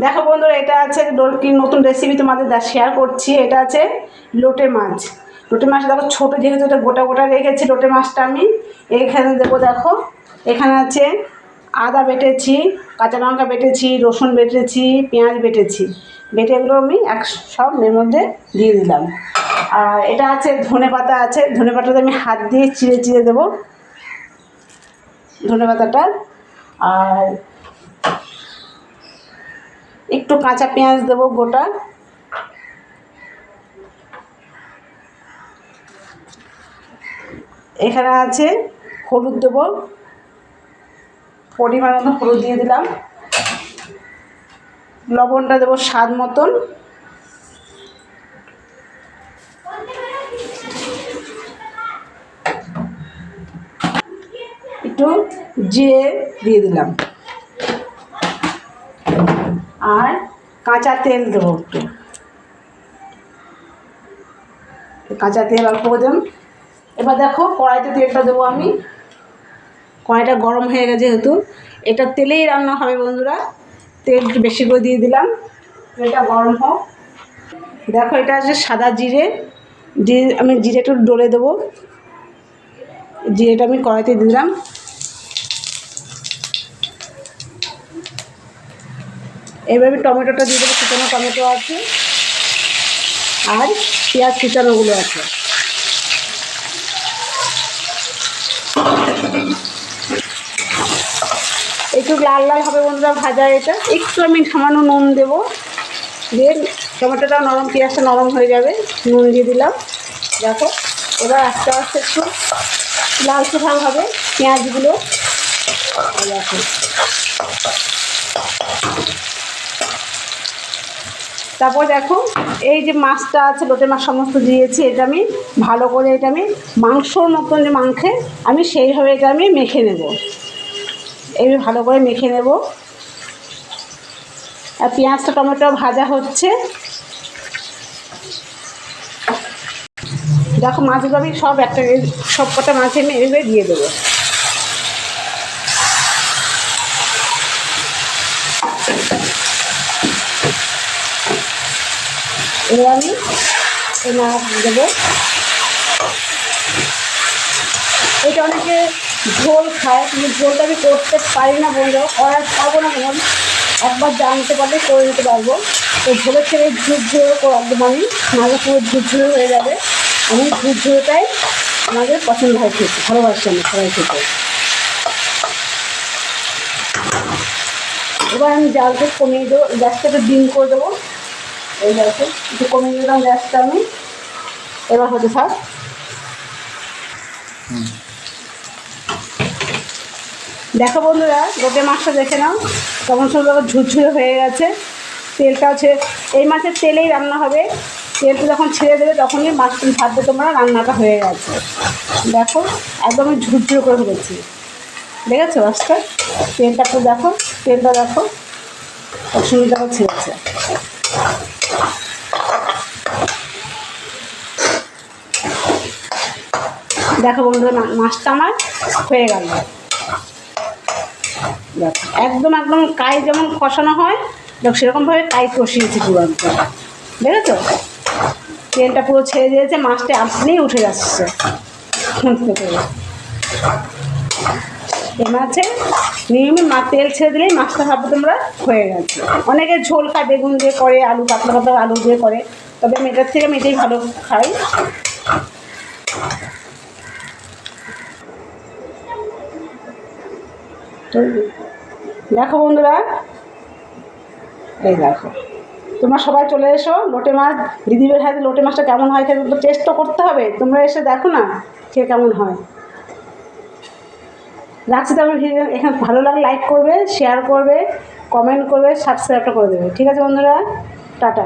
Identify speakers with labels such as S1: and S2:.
S1: দেখো বন্ধুরা, এটা আছে কি নতুন রেসিপি তোমাদের শেয়ার করছি। এটা আছে লোটে মাছ। লোটে মাছ দেখো ছোটো, যেহেতু এটা গোটা গোটা রেখেছি লোটে মাছটা আমি এইখানে দেবো। দেখো এখানে আছে আদা বেটেছি, কাঁচা লঙ্কা বেটেছি, রসুন বেটেছি, পেঁয়াজ বেটেছি। বেটে এগুলো আমি সব এর মধ্যে দিয়ে দিলাম। আর এটা আছে ধনে পাতা আছে, ধনে পাতাটা আমি হাত দিয়ে চিড়ে চিড়ে দেবো ধনে পাতাটা। আর একটু কাঁচা পেঁয়াজ দেবো গোটা। এখানে আছে হলুদ দেবো, পরিমাণ মতো হলুদ দিয়ে দিলাম। লবণটা দেবো স্বাদ মতন। একটু জিরে দিয়ে দিলাম আর কাঁচা তেল দেবো একটু, কাঁচা তেল অল্প দিলাম। এবার দেখো কড়াইতে তেলটা দেবো আমি। কড়াইটা গরম হয়ে গেছে, যেহেতু এটা তেলেই রান্না হবে বন্ধুরা, তেল একটু বেশি করে দিয়ে দিলাম। তেলটা গরম হোক। দেখো এটা আছে সাদা জিরে, আমি জিরে একটু ডলে দেবো। জিরেটা আমি কড়াইতে দিলাম। এবার আমি টমেটোটা দিয়ে দেবো, কুচানো টমেটো আছে আর পেঁয়াজ কুচানোগুলো আছে। একটু লাল লাল হবে বন্ধুরা ভাজা। এটা একটু আমি সামান্য নুন দেবো, দিয়ে টমেটোটা নরম, পেঁয়াজটা নরম হয়ে যাবে, নুন দিয়ে দিলাম। দেখো এবার আস্তে আস্তে একটু লালচে ভাব হবে পেঁয়াজগুলো। দেখো তারপর দেখো এই যে মাছটা আছে, লোটে মাছ সমস্ত দিয়েছি। এটা আমি ভালো করে, এটা আমি মাংসর মতন যে মাংসে আমি সেইভাবে এটা আমি মেখে নেব। এই ভালো করে মেখে নেব। আর পেঁয়াজটা টমেটো ভাজা হচ্ছে। দেখো মাছগুলো আমি সব কটা মাছ আমি এইভাবে দিয়ে দেবো। এবার আমি এই মাছ দেবো। এটা অনেকে ঝোল খায়, কিন্তু ঝোলটা আমি করতে পারি না বন্ধু, পারবো না কেমন, একবার জানতে পারলে করে নিতে পারবো। তো ঝোলের থেকে ঝুরঝুরে একদম আমি মাঝে পুরো ঝুরঝুরে হয়ে যাবে। আমি ঝুরঝুরেটাই আমাদের পছন্দ হয় খেতে, ভালোবাসি আমি সবাই খেতে। এবার আমি জালটা কমিয়ে দেবো, গ্যাসটা একটু ডিম করে দেবো। এই গ্যাসে একটু কমিয়ে দিলাম গ্যাসটা আমি। এবার হতে থাক। দেখো বন্ধুরা, লোটে মাছটা দেখে নাও কেমন সুন্দর ঝুরঝুরে হয়ে গেছে। তেলটাও এই মাছের তেলেই রান্না হবে। তেলটা যখন ছেড়ে দেবে তখনই মাছটা ভাববে তোমরা রান্নাটা হয়ে গেছে। দেখো একদমই ঝুরঝুরে করে ফেলেছি, দেখেছো মাছটা? তেলটা একটু দেখো, তেলটা দেখো কত সুন্দর ছেড়েছে। দেখো বন্ধুরা, মাছটা আমার হয়ে গেল। দেখো একদম একদম কাই যেমন কষানো হয়, দেখো সেরকমভাবে কাই কষিয়েছি পুরো একদম, দেখেছো? তেলটা পুরো ছেড়ে দিয়েছে, মাছটা আপনিই উঠে যাচ্ছে এই মাছে। নিয়মিত তেল ছেড়ে দিলেই মাছটা ভাববে তোমরা হয়ে গেছে। অনেকে ঝোল খায়, বেগুন দিয়ে করে, আলু পাতলা পাতলা আলু দিয়ে করে, তবে আমি এটার থেকে এটাই ভালো খাই। তো দেখো বন্ধুরা, এই দেখো তোমরা সবাই চলে এসো। লোটে মাছ দিদিদের হাতে লোটে মাছটা কেমন হয় খেতে, তো টেস্ট তো করতে হবে। তোমরা এসে দেখো না খেয়ে কেমন হয়। রাখছি তো আমার ভিডিও এখানে, ভালো লাগলে লাইক করবে, শেয়ার করবে, কমেন্ট করবে, সাবস্ক্রাইবটা করে দেবে। ঠিক আছে বন্ধুরা, টাটা।